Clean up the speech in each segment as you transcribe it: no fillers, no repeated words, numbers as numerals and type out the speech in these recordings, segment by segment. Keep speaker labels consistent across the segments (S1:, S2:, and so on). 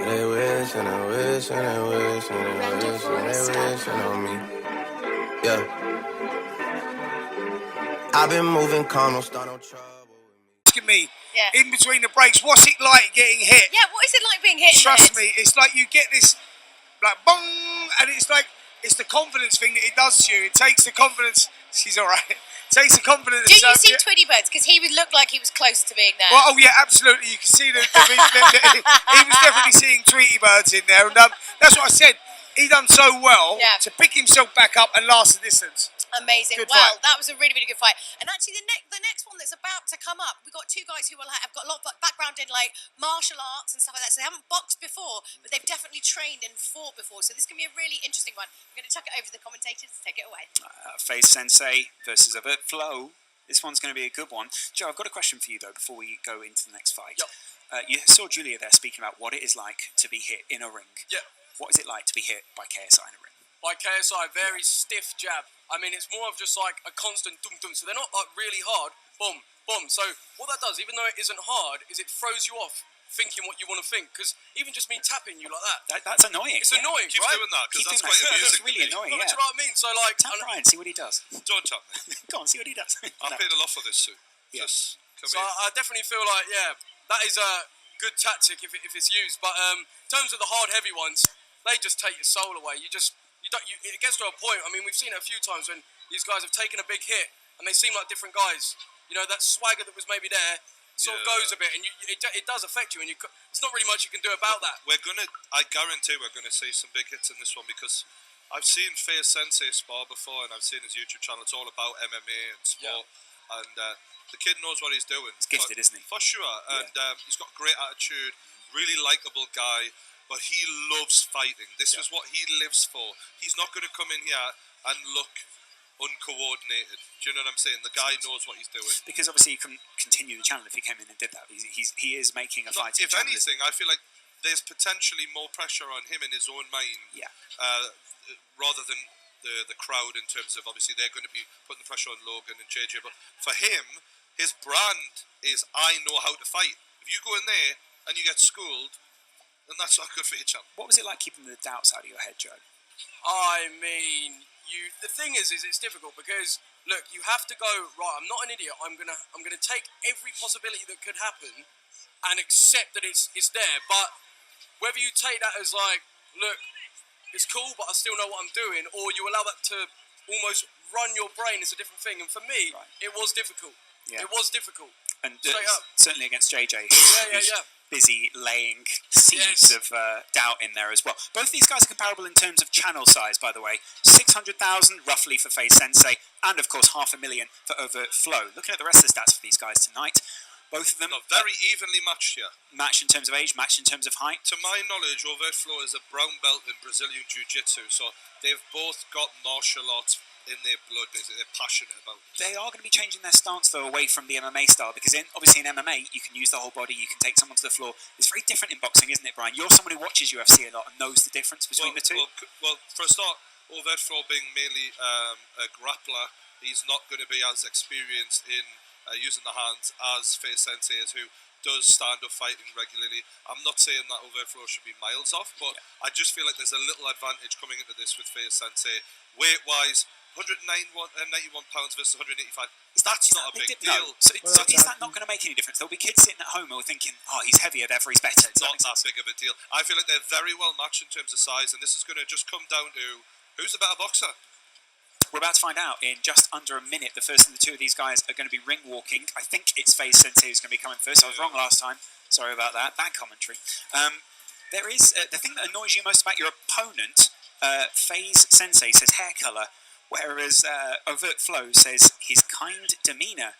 S1: they wish and they wish and they wish and they wish and they wishing on me. Yeah. I've been moving calm, don't start no trouble with me.
S2: Me in between the breaks, what's it like getting hit?
S3: Yeah, what is it like being hit?
S2: Trust me, it's like you get this like bong, and it's like it's the confidence thing that it does to you. It takes the confidence. She's all right. It takes the confidence.
S3: Do you see Tweety Birds? Because he would look like he was close to being there.
S2: Well, oh yeah, absolutely. You can see he was definitely seeing Tweety Birds in there, and that's what I said. He done so well to pick himself back up and last the distance.
S3: Amazing.
S2: Good
S3: well,
S2: fight.
S3: that was a really, really good fight. And actually, the next one that's about to come up, we've got two guys who have got a lot of background in like martial arts and stuff like that. So they haven't boxed before, but they've definitely trained and fought before. So this can be a really interesting one. I'm going to chuck it over to the commentators. Take it away.
S4: FAZE Sensei versus Avert Flow. This one's going to be a good one. Joe, I've got a question for you though before we go into the next fight.
S5: Yep.
S4: You saw Julia there speaking about what it is like to be hit in a ring.
S5: Yeah.
S4: What is it like to be hit by KSI in a ring?
S5: By KSI, very stiff jab. I mean, it's more of just like a constant dum-dum. So they're not like really hard. Boom, boom. So what that does, even though it isn't hard, is it throws you off thinking what you want to think. Because even just me tapping you like
S4: That's annoying.
S5: It's annoying,
S6: Keep
S5: right?
S6: doing that, because that's quite
S4: It's
S6: amusing.
S4: really annoying,
S5: Do
S4: yeah.
S5: you know what I mean? So like,
S4: Tap Brian, see what he does.
S6: Don't tap me.
S4: Go on, see what he does.
S6: I paid a lot for this suit.
S4: Yeah.
S6: Just come
S5: so
S6: in.
S5: I definitely feel like, yeah, that is a good tactic if it's used. But in terms of the hard, heavy ones, they just take your soul away. It gets to a point. I mean, we've seen it a few times when these guys have taken a big hit and they seem like different guys. You know, that swagger that was maybe there sort of goes a bit, and it does affect you. And it's not really much you can do about that.
S6: I guarantee we're gonna see some big hits in this one, because I've seen FAZE Sensei spar before, and I've seen his YouTube channel. It's all about MMA and sport, and the kid knows what he's doing.
S4: He's gifted, isn't he?
S6: For sure, and he's got great attitude, really likable guy. But he loves fighting. This is what he lives for. He's not going to come in here and look uncoordinated. Do you know what I'm saying? The guy knows what he's doing.
S4: Because obviously you couldn't continue the channel if he came in and did that. He is making a fighting
S6: If
S4: channel.
S6: anything, I feel like there's potentially more pressure on him in his own mind, rather than the crowd, in terms of, obviously they're going to be putting the pressure on Logan and JJ. But for him, his brand is, I know how to fight. If you go in there and you get schooled, and that's not good for your channel.
S4: What was it like keeping the doubts out of your head, Joe?
S5: I mean, the thing is it's difficult because look, you have to go right. I'm not an idiot. I'm gonna take every possibility that could happen and accept that it's there. But whether you take that as like, look, it's cool, but I still know what I'm doing, or you allow that to almost run your brain is a different thing. And for me, it was difficult.
S4: Yeah.
S5: It was difficult.
S4: And
S5: straight up.
S4: Certainly against JJ, who's busy laying seeds of doubt in there as well. Both these guys are comparable in terms of channel size, by the way. 600,000 roughly for FAZE Sensei, and of course 500,000 for Overt Flow. Looking at the rest of the stats for these guys tonight, both of them
S6: very evenly matched here.
S4: Matched in terms of age, matched in terms of height.
S6: To my knowledge, Overt Flow is a brown belt in Brazilian Jiu-Jitsu, so they've both got martial arts in their blood, basically. They're passionate about it.
S4: They are going to be changing their stance, though, away from the MMA style, because obviously in MMA, you can use the whole body, you can take someone to the floor. It's very different in boxing, isn't it, Brian? You're someone who watches UFC a lot and knows the difference between the two.
S6: Well, for a start, Overt Flow being mainly a grappler, he's not going to be as experienced in using the hands as FAZE Sensei is, who does stand up fighting regularly. I'm not saying that Overt Flow should be miles off, but I just feel like there's a little advantage coming into this with FAZE Sensei. Weight-wise, 191 pounds versus 185. That's not a big deal.
S4: No. So is that not going to make any difference? There'll be kids sitting at home who are thinking, oh, he's heavier, therefore he's better.
S6: It's not that big of a deal. I feel like they're very well matched in terms of size, and this is going to just come down to who's the better boxer.
S4: We're about to find out in just under a minute. The first of the two of these guys are going to be ring walking. I think it's FAZE Sensei who's going to be coming first. I was wrong last time. Sorry about that. Bad commentary. There is the thing that annoys you most about your opponent. FAZE Sensei says hair colour, whereas Overt Flow says his kind demeanour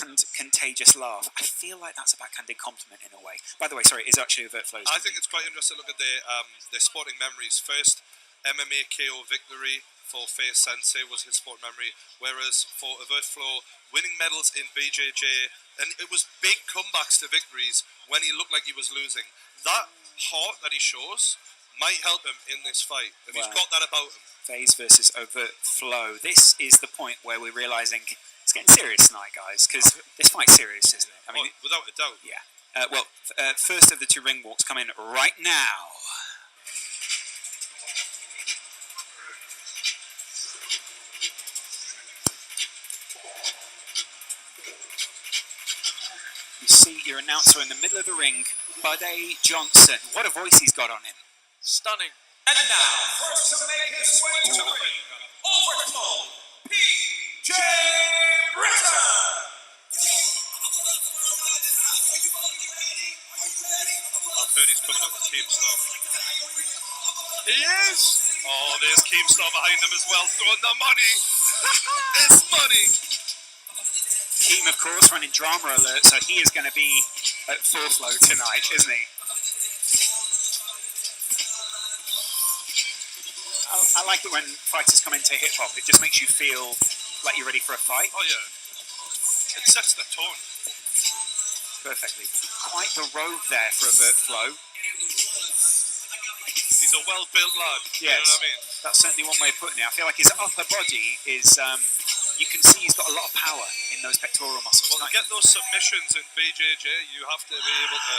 S4: and contagious laugh. I feel like that's a backhanded compliment in a way. By the way, sorry, is actually Overt Flow's.
S6: I think it's quite interesting to look at their sporting memories. First, MMA KO victory for FAZE Sensei was his sport memory, whereas for Overt Flow, winning medals in BJJ, and it was big comebacks to victories when he looked like he was losing. That heart that he shows might help him in this fight, if he's got that about him.
S4: FAZE versus Overt Flow. This is the point where we're realising it's getting serious tonight, guys, because this fight's serious, isn't it? I mean,
S6: without a doubt.
S4: Yeah. First of the two ring walks come in right now. You see your announcer in the middle of the ring, Buddy Johnson. What a voice he's got on him.
S5: Stunning.
S2: And now, first to make his way to the ring, Overflow, PJ Britton.
S6: I've heard he's coming up with Keemstar.
S2: He is.
S6: Oh, there's Keemstar behind him as well, throwing the money. It's money.
S4: Keem, of course, running Drama Alert, so he is going to be at full flow tonight, isn't he? I like it when fighters come into hip-hop. It just makes you feel like you're ready for a fight.
S6: Oh, yeah. It sets the tone.
S4: Perfectly. Quite the road there for Avert Flow.
S6: He's a well-built lad.
S4: Yes.
S6: You know what I mean?
S4: That's certainly one way of putting it. I feel like his upper body is... you can see he's got a lot of power in those pectoral muscles.
S6: Well, to get those submissions in BJJ, you have to be able to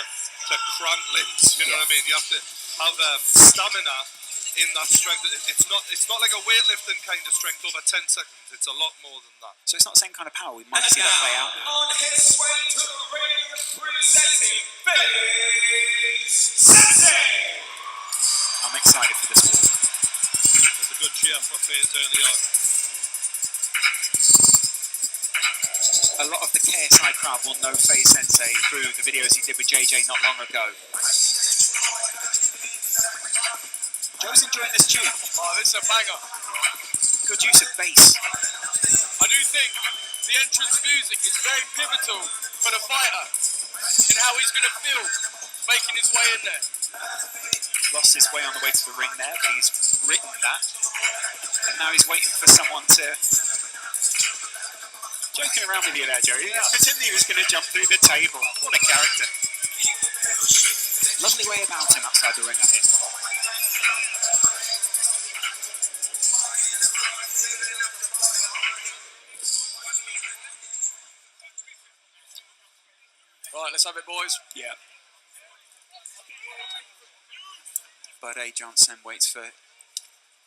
S6: crank limbs. You know what I mean? You have to have stamina in that strength. It's not like a weightlifting kind of strength over 10 seconds. It's a lot more than that.
S4: So it's not the same kind of power. We might see that play out now.
S2: On his way to the ring, presenting FAZE Sensi.
S4: I'm excited for this one.
S6: There's a good cheer for FAZE early on.
S4: A lot of the KSI crowd will know FAZE Sensei through the videos he did with JJ not long ago. Joe's enjoying this tune.
S5: Oh, this is a banger.
S4: Good use of bass.
S5: I do think the entrance music is very pivotal for the fighter in how he's going to feel making his way in there.
S4: Lost his way on the way to the ring there, but he's written that. And now he's waiting for someone to... Joking around with you there, Joe. Pretending he was going to jump through the table. What a character. Lovely way about him outside the ring, I hear.
S5: Right, let's have it, boys.
S4: Yeah. Buddy Johnson waits for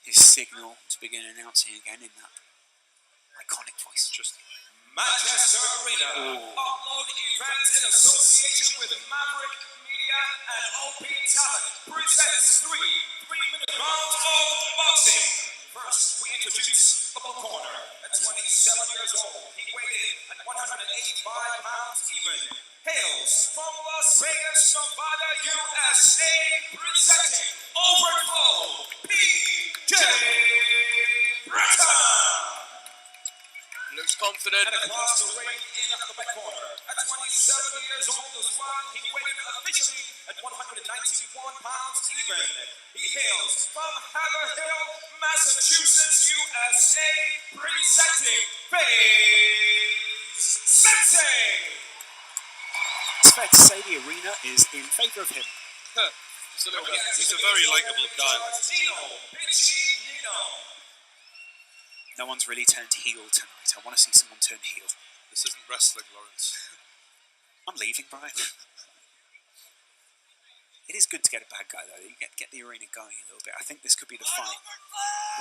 S4: his signal to begin announcing again in that iconic voice.
S6: Just
S2: Manchester Arena, Upload Events in association with Maverick Media and OP Talent presents three-minute rounds of boxing. First, we introduce Double Corner. At 27 years old, he weighed in at 185 pounds even. Hails from Las Vegas, Nevada, USA, presenting Overflow, PJ Britton.
S5: Looks confident.
S2: And across the ring in the back corner, at 27 years old as well, he weighed in officially at 191 pounds even. He hails from Haverhill, Massachusetts, USA, presenting FAZE Sensi.
S4: It's fair to say the arena is in favour of him.
S6: he's a very likeable guy.
S4: No one's really turned heel tonight. I want to see someone turn heel.
S6: This isn't wrestling, Lawrence.
S4: I'm leaving, Brian. It is good to get a bad guy, though. You get the arena going a little bit. I think this could be the fight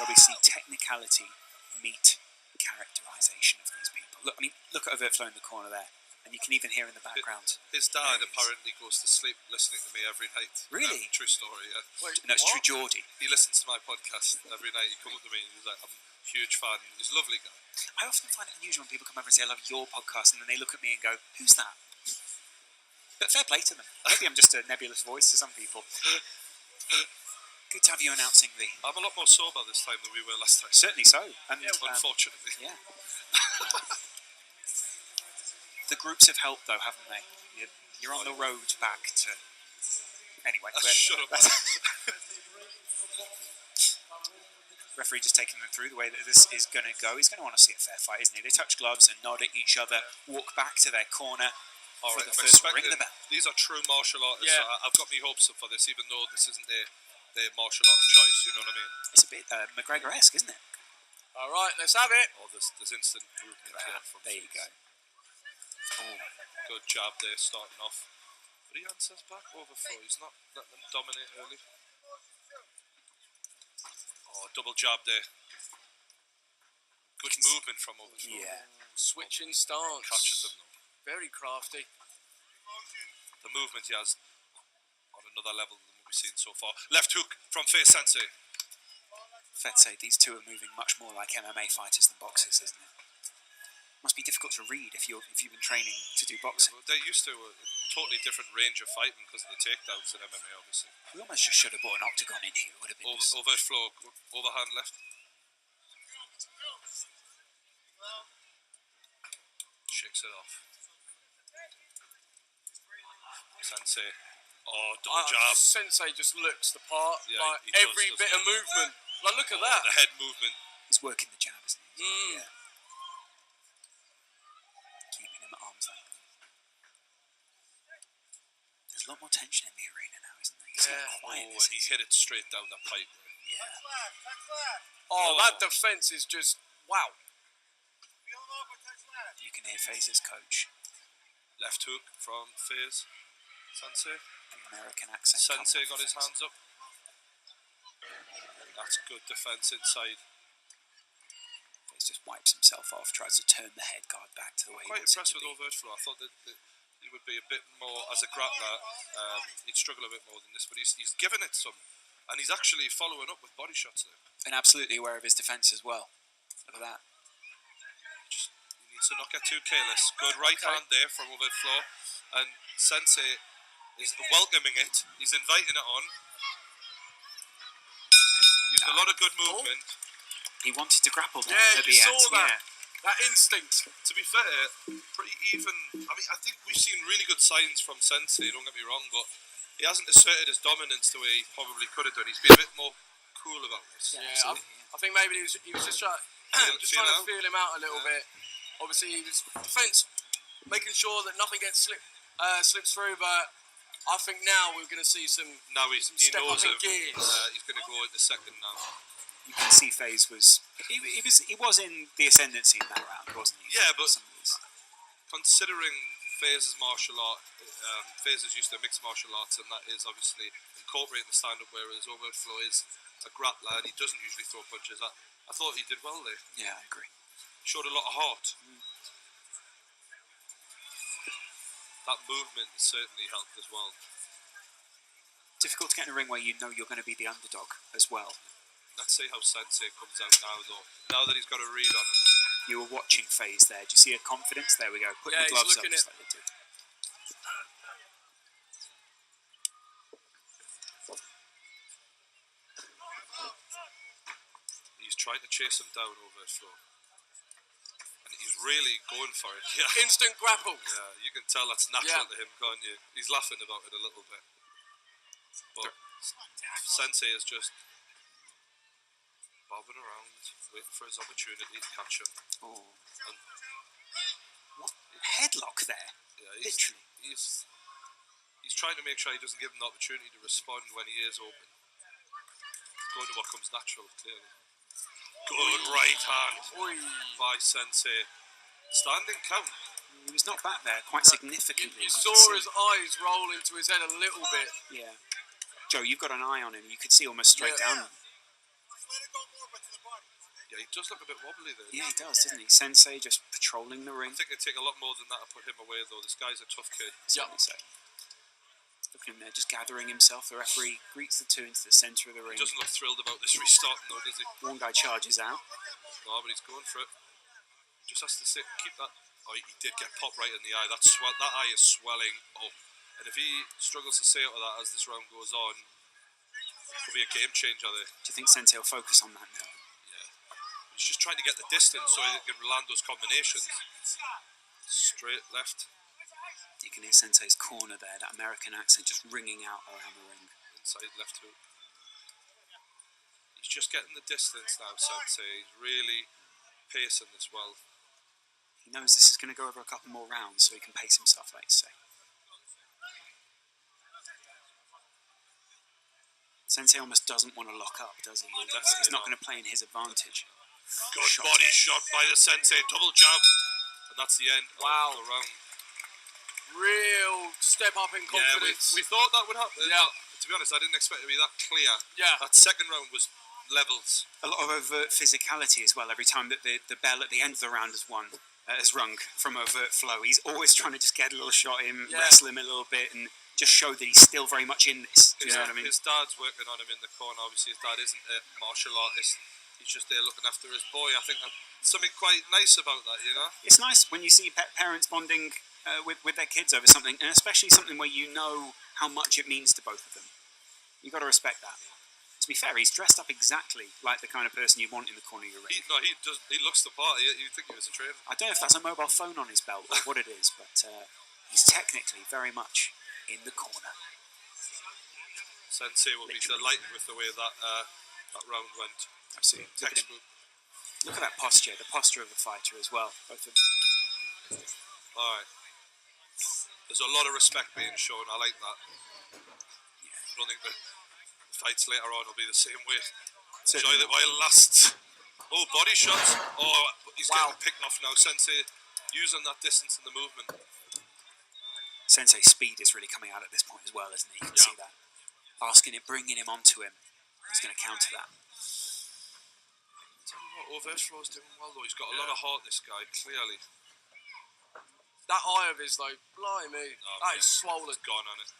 S4: where we see technicality meet characterization of these people. Look, I mean, look at Overflow in the corner there. And you can even hear in the background.
S6: His dad apparently goes to sleep listening to me every night.
S4: Really?
S6: True story, yeah.
S5: Wait,
S4: No, it's
S5: what?
S4: True Geordie.
S6: He listens to my podcast every night. He comes up to me and he's like, I'm a huge fan. He's a lovely guy.
S4: I often find it unusual when people come over and say, I love your podcast, and then they look at me and go, who's that? But fair play to them. Maybe I'm just a nebulous voice to some people. Good to have you announcing the...
S6: I'm a lot more sober this time than we were last time.
S4: Certainly so. And,
S6: Unfortunately.
S4: yeah. The groups have helped, though, haven't they? You're on the road back to... Anyway.
S6: Shut up.
S4: Referee just taking them through the way that this is going to go. He's going to want to see a fair fight, isn't he? They touch gloves and nod at each other, walk back to their corner for the first ring of the bell.
S6: These are true martial artists.
S5: Yeah.
S6: So I've got my hopes up for this, even though this isn't their martial art of choice, you know what I mean?
S4: It's a bit McGregor-esque, isn't it?
S5: All right, let's have it.
S6: Oh, there's instant movement here. From
S4: There you go. Oh.
S6: Good jab there, starting off. But he answers back overthrow. He's not letting them dominate early. Oh, double jab there. Good movement from overthrow.
S4: Yeah.
S5: Switching stance.
S6: Catches him though.
S5: Very crafty.
S6: The movement he has on another level than what we've seen so far. Left hook from FAZE Sensei.
S4: Fair to say, these two are moving much more like MMA fighters than boxers, isn't it? Must be difficult to read if you've been training to do boxing.
S6: Yeah, they're used to a totally different range of fighting because of the takedowns in MMA, obviously.
S4: We almost just should have brought an octagon in here. It would have been
S6: Overflow, overhand left. Shakes it off. Sensei. Oh, double jab.
S5: Sensei just looks the part.
S6: Yeah,
S5: like
S6: he does,
S5: every
S6: doesn't
S5: bit
S6: he?
S5: of movement. Like, look at that.
S6: The head movement.
S4: He's working the jab, isn't he?
S5: Mm.
S4: Yeah. Keeping him at arm's length. There's a lot more tension in the arena now, isn't there? It's
S5: Yeah.
S4: quiet.
S6: And he hit it straight down the pipe.
S4: Yeah.
S5: Oh, that defense is just wow.
S4: You can hear FAZE's coach.
S6: Left hook from FAZE Sensei.
S4: An American accent.
S6: Sensei
S4: coming
S6: got
S4: off
S6: his
S4: FAZE.
S6: hands up. That's good defense inside.
S4: FAZE just wipes himself off, tries to turn the head guard back to the way he
S6: Quite
S4: wants it
S6: impressed
S4: to
S6: with
S4: be.
S6: overthrow. I thought that he would be a bit more as a grappler. He'd struggle a bit more than this, but he's given it some, and he's actually following up with body shots there.
S4: And absolutely aware of his defence as well. Look at that.
S6: He needs to not get too careless. Good right hand there from overthrow, and Sensei is welcoming it. He's inviting it on. He's used a lot of good movement.
S4: He wanted to grapple there
S5: Yeah,
S4: at
S5: you
S4: the
S5: saw
S4: end.
S5: that.
S4: Yeah.
S5: That instinct.
S6: To be fair, pretty even. I mean, I think we've seen really good signs from Sensei, don't get me wrong, but he hasn't asserted his dominance the way he probably could have done. He's been a bit more cool about this.
S5: Yeah, I think maybe he was just trying to feel him out a little bit. Obviously, he was defence, making sure that nothing gets slips through. But I think now we're going to see some.
S6: Now he
S5: step
S6: knows
S5: up in
S6: him.
S5: gears.
S6: He's going to go into second now.
S4: You can see FAZE was in the ascendancy in that round, wasn't he?
S6: Yeah, but
S4: Some of these.
S6: considering FAZE's martial art, FAZE is used to mixed martial arts, and that is obviously incorporating the stand-up, whereas overflow is a grappler and he doesn't usually throw punches. I thought he did well there.
S4: Yeah, I agree.
S6: Showed a lot of heart. That movement certainly helped as well.
S4: Difficult to get in a ring where you know you're going to be the underdog as well.
S6: Let's see how Sensei comes out now, though. Now that he's got a read on him.
S4: You were watching FAZE there. Do you see a confidence? There we go. Putting the
S5: Yeah,
S4: gloves
S5: he's
S4: up
S5: looking
S4: just like they do.
S6: He's trying to chase him down overthrow. And he's really going for it. Yeah.
S5: Instant grapple.
S6: Yeah, you can tell that's natural to him, can't you? He's laughing about it a little bit. But Sensei is just bobbing around, waiting for his opportunity to catch him.
S4: Oh.
S6: And,
S4: What? Headlock there.
S6: yeah,
S4: Literally.
S6: he's trying to make sure he doesn't give him the opportunity to respond when he is open. Going to what comes natural, clearly. Good right hand by Sensei. Standing count.
S4: He was not back there quite significantly.
S5: You
S4: could
S5: saw
S4: see.
S5: his eyes roll into his head a little bit.
S4: Yeah. Joe, you've got an eye on him. You could see almost straight down.
S6: Yeah, he does look a bit wobbly there.
S4: Yeah, he does, doesn't he? Sensei just patrolling the ring.
S6: I think it'd take a lot more than that to put him away, though. This guy's a tough kid.
S4: Certainly so. Look at him there, just gathering himself. The referee greets the two into the centre of the ring.
S6: He doesn't look thrilled about this restarting, though, does he?
S4: One guy charges out.
S6: No, but he's going for it. Just has to keep that. Oh, he did get popped right in the eye. That eye is swelling up. And if he struggles to stay out of that as this round goes on, it could be a game changer there.
S4: Do you think Sensei will focus on that now?
S6: Yeah. He's just trying to get the distance so he can land those combinations. Straight left.
S4: You can hear Sensei's corner there, that American accent just ringing out around the ring.
S6: Inside left hook. He's just getting the distance now, Sensei. He's really pacing this well.
S4: He knows this is going to go over a couple more rounds, so he can pace himself, like you say. Sensei almost doesn't want to lock up, does he? He's not going to play in his advantage.
S6: Good body shot by the Sensei. Double jab. And that's the end of the round.
S5: Real step up in
S6: Yeah,
S5: confidence.
S6: we thought that would happen.
S5: Yeah.
S6: To be honest, I didn't expect it to be that clear.
S5: Yeah.
S6: That second round was levels.
S4: A lot of overt physicality as well. Every time that the bell at the end of the round has rung from overt flow, he's always trying to just get a little shot in, wrestle him a little bit, and just show that he's still very much in this. Do you know what I mean?
S6: His dad's working on him in the corner. Obviously, his dad isn't a martial artist. He's just there looking after his boy. I think that's something quite nice about that, you know?
S4: It's nice when you see parents bonding with their kids over something, and especially something where you know how much it means to both of them. You've got to respect that. To be fair, he's dressed up exactly like the kind of person you want in the corner of your ring.
S6: He looks the part. You think he was a trainer.
S4: I don't know if that's a mobile phone on his belt or what it is, but he's technically very much in the corner.
S6: Sensei will be delighted with the way that round went.
S4: Absolutely. Look at that posture, the posture of the fighter as well. Both of them.
S6: Alright. There's a lot of respect being shown. I like that. I don't think the fights later on will be the same way. Enjoy it while it lasts. Oh, body shots. Oh, he's getting picked off now. Sensei using that distance in the movement.
S4: Sensei's speed is really coming out at this point as well, isn't he? You can see that. Asking him, bringing him onto him. He's going to counter that.
S6: Overthrow's doing well though. He's got a lot of heart, this guy, clearly.
S5: That eye of his, though, blimey, that is swollen.
S6: Gone on it.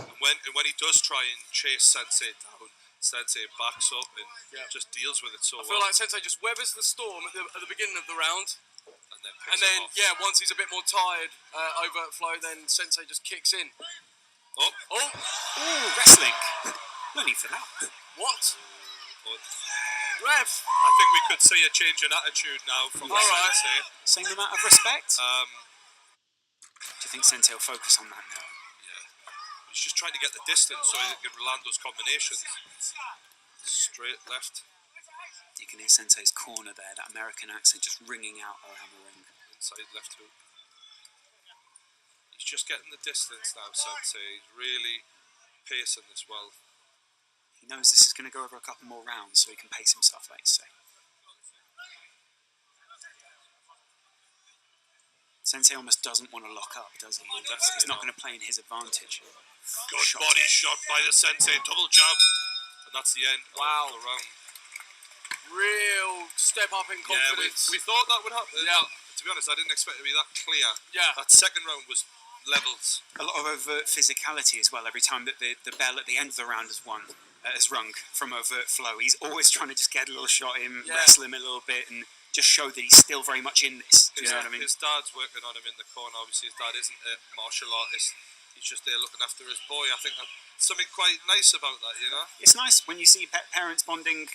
S6: And when he does try and chase Sensei down, Sensei backs up and just deals with it so well.
S5: I feel like Sensei just weathers the storm at the beginning of the round.
S6: And then picks him off.
S5: Once he's a bit more tired, overt flow, then Sensei just kicks in.
S4: Oh, wrestling. No need for that.
S5: What?
S6: But
S5: Rev!
S6: I think we could see a change in attitude now from Sensei.
S4: Same amount of respect? Do you think Sensei will focus on that now?
S6: Yeah. He's just trying to get the distance so he can land those combinations. Straight left.
S4: You can hear Sensei's corner there, that American accent just ringing out around the ring.
S6: Inside left hook. He's just getting the distance now, Sensei. He's really pacing this well.
S4: He knows this is going to go over a couple more rounds, so he can pace himself, like you say. Sensei almost doesn't want to lock up, does he? He's not going to play in his advantage.
S6: Good body shot by the Sensei, double jab. And that's the end of the round.
S5: Real step up in confidence.
S6: We thought that would happen.
S5: Yeah.
S6: To be honest, I didn't expect it to be that clear.
S5: Yeah.
S6: That second round was levels.
S4: A lot of overt physicality as well. Every time that the bell at the end of the round has rung from overt flow, he's always trying to just get a little shot in, wrestle him a little bit, and just show that he's still very much in this. Do you know what I mean?
S6: His dad's working on him in the corner. Obviously, his dad isn't a martial artist. He's just there looking after his boy. I think that's something quite nice about that, you know?
S4: It's nice when you see parents bonding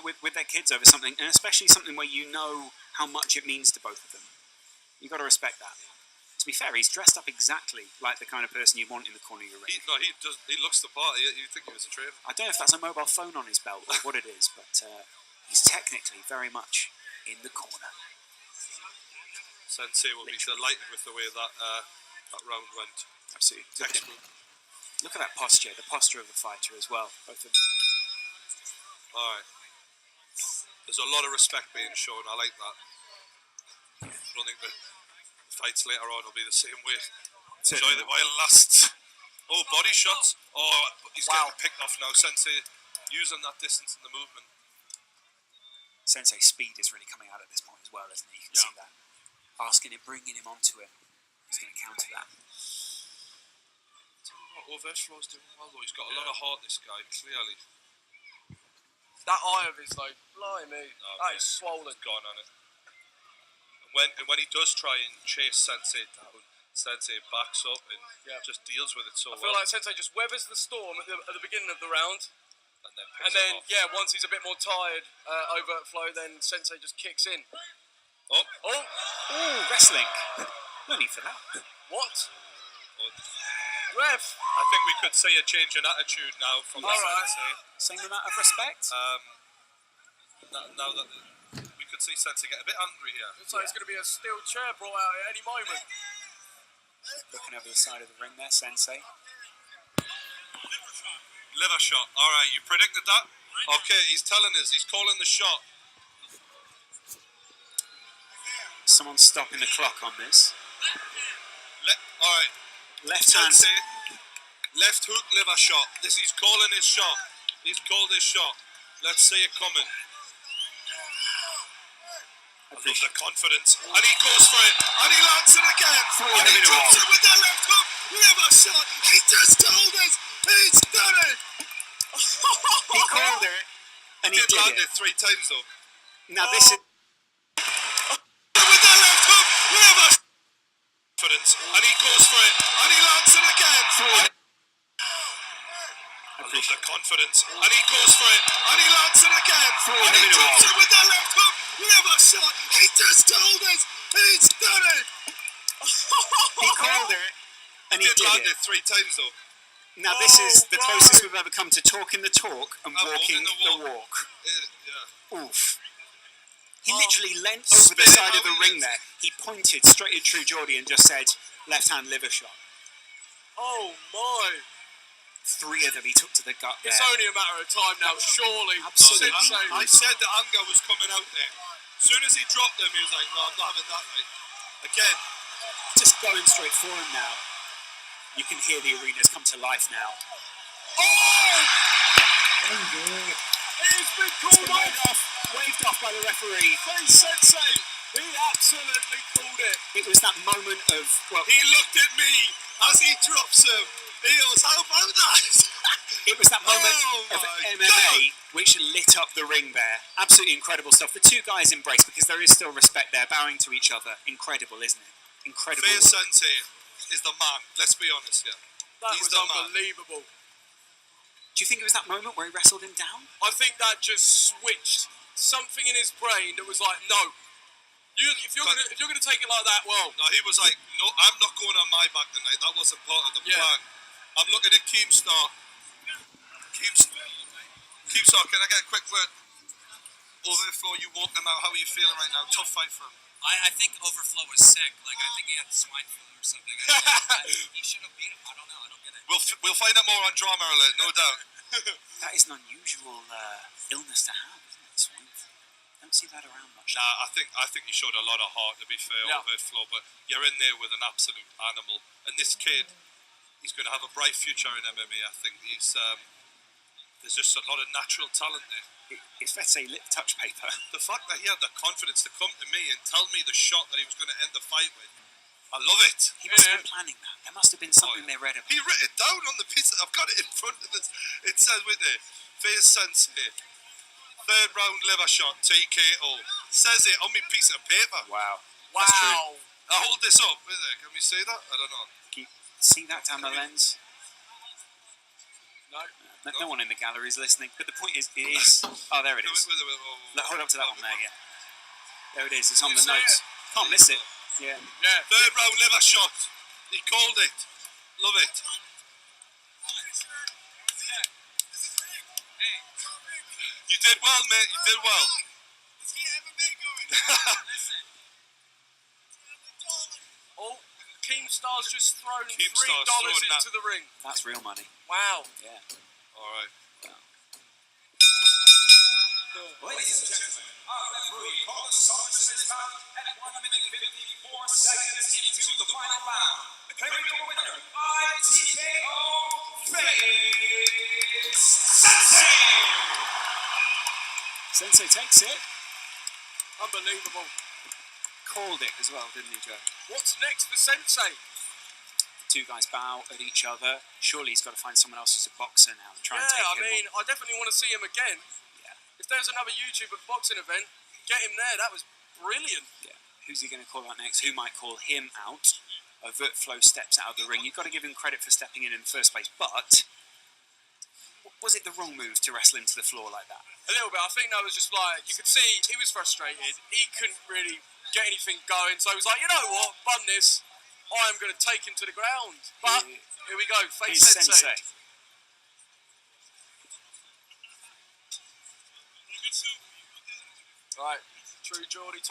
S4: with their kids over something, and especially something where you know how much it means to both of them. You've got to respect that. To be fair, he's dressed up exactly like the kind of person you want in the corner of your ring.
S6: He looks the part. You think he was a trainer.
S4: I don't know if that's a mobile phone on his belt or what it is, but he's technically very much in the corner.
S6: Sensei will be delighted with the way that round went.
S4: Absolutely. Look at that posture, the posture of the fighter as well. Both of them.
S6: Alright. There's a lot of respect being shown. I like that. I don't think the fights later on will be the same way. Enjoy it while it lasts. Oh, body shots. Oh, he's getting picked off now. Sensei using that distance in the movement.
S4: Sensei's speed is really coming out at this point as well, isn't he? You can see that. Asking him, bringing him onto him. He's going to counter that.
S6: Overthrow's doing well though. He's got a lot of heart, this guy, clearly.
S5: That eye of his, though, blimey, that is swollen.
S6: Gone on it. And when he does try and chase Sensei down, Sensei backs up and just deals with it so well.
S5: I feel like Sensei just weathers the storm at the beginning of the round.
S6: And then picks him off.
S5: Once he's a bit more tired, overt flow, then Sensei just kicks in.
S4: Oh, wrestling. No need for that.
S5: What?
S6: I
S5: Rev!
S6: think we could see a change in attitude now from Sensei.
S4: Same amount of respect?
S6: Now that we could see Sensei get a bit angry here.
S5: Looks like it's going to be a steel chair brought out at any moment.
S4: Looking over the side of the ring there, Sensei.
S6: Liver shot. Alright, you predicted that? Okay, he's telling us. He's calling the shot.
S4: Someone's stopping the clock on this.
S6: Alright.
S4: Left hand.
S6: Sensei, left hook liver shot. He's calling his shot. He's called his shot. Let's see it coming. I love the confidence. And he goes for it. And he lands it again. And he drops it with that left hook liver shot. He just told us. He's done it.
S4: He called it. And he did
S6: land
S4: it.
S6: it 3 times though.
S4: Now this is...
S6: With that left hook liver confidence. And he goes for it. And he lands it again. I love the confidence. And he goes for it. And he lands it again. And he drops it with that left hook liver shot. He just told us. He's done it.
S4: He called it. And he did
S6: land
S4: it.
S6: it 3 times though.
S4: Now this is the closest we've ever come to talking the talk and walking the walk.
S6: Yeah.
S4: Oof. He literally leant over the side of the ring there. He pointed straight at True Geordie and just said, left hand liver shot.
S5: Oh my.
S4: 3 of them he took to the gut there.
S5: It's only a matter of time now, surely.
S4: Absolutely.
S6: I said the anger was coming out there. As soon as he dropped them, he was like, no, I'm not having that, mate. Again.
S4: Just going straight for him now. You can hear the arenas come to life now.
S5: Oh! It's been called off.
S4: Waved off by the referee.
S5: FAZE Sensei, he absolutely called it.
S4: It was that moment of, well,
S6: He looked at me as he drops him. He goes, how about that?
S4: it was that moment of
S6: my
S4: MMA which lit up the ring there. Absolutely incredible stuff. The 2 guys embraced because there is still respect there, bowing to each other. Incredible, isn't it? Incredible.
S6: FAZE Sensei is the man. Let's be honest here.
S5: That
S6: He's
S5: was
S6: the man.
S5: unbelievable.
S4: Do you think it was that moment where he wrestled him down?
S5: I think that just switched something in his brain that was like, no. If you're gonna take it like that, well,
S6: No, he was like, no, I'm not going on my back tonight. That wasn't part of the plan. I'm looking at Keemstar. Keemstar, can I get a quick word? Overflow, you walk them out. How are you feeling right now? Tough fight for him.
S7: I think Overflow was sick. Like, I think he had swine flu or something. He should have beat him. I don't know. I don't get it.
S6: We'll find out more on Drama Alert, no doubt.
S4: That is an unusual illness to have, isn't it? Swine flu. Don't see that around much.
S6: Nah, I think he showed a lot of heart, to be fair, Overflow. But you're in there with an absolute animal. And this kid, he's going to have a bright future in MMA. I think there's just a lot of natural talent there.
S4: It's fair to say lit touch paper.
S6: The fact that he had the confidence to come to me and tell me the shot that he was going to end the fight with, I love it.
S4: He must have been planning that. There must have been something they read about.
S6: He wrote it down on the piece. I've got it in front of us. It says with it, FAZE Sensei, 3rd round liver shot, TKO. Says it on my piece of paper.
S4: Wow.
S5: wow.
S4: That's true.
S6: I hold this up. Is it? Can we see that? I don't know.
S4: Can you see that down the lens?
S5: No.
S4: No one in the gallery is listening. But the point is, it is. Oh, there it is. Look, hold up to that one there, yeah. There it is. It's on the notes. Can't miss it. Yeah.
S5: Yeah.
S6: 3rd round liver shot. He called it. Love it. You did well, mate. You did well.
S5: Oh, Keemstar's just thrown
S6: Keemstar's
S5: $3
S6: thrown that.
S5: into the ring.
S4: That's real money.
S5: Wow.
S4: Yeah.
S6: All right.
S2: Ladies and gentlemen, our referee called the stoppage to this bout at 1 minute 54 seconds into the final round. Declaring your winner by TKO, FAZE Sensei!
S4: Sensei takes it.
S5: Unbelievable.
S4: Called it as well, didn't he, Joe?
S5: What's next for Sensei?
S4: The 2 guys bow at each other. Surely he's got to find someone else who's a boxer now and try and take him on.
S5: I definitely want to see him again.
S4: Yeah.
S5: If there's another YouTuber boxing event, get him there. That was brilliant.
S4: Yeah. Who's he going to call out next? Who might call him out? Overflow steps out of the ring. You've got to give him credit for stepping in the first place. But was it the wrong move to wrestle him to the floor like that?
S5: A little bit. I think that was just like, you could see he was frustrated. He couldn't really get anything going. So he was like, you know what? Bun this. I am going to take him to the ground. But here we go. FAZE Sensei. Right. True Geordie.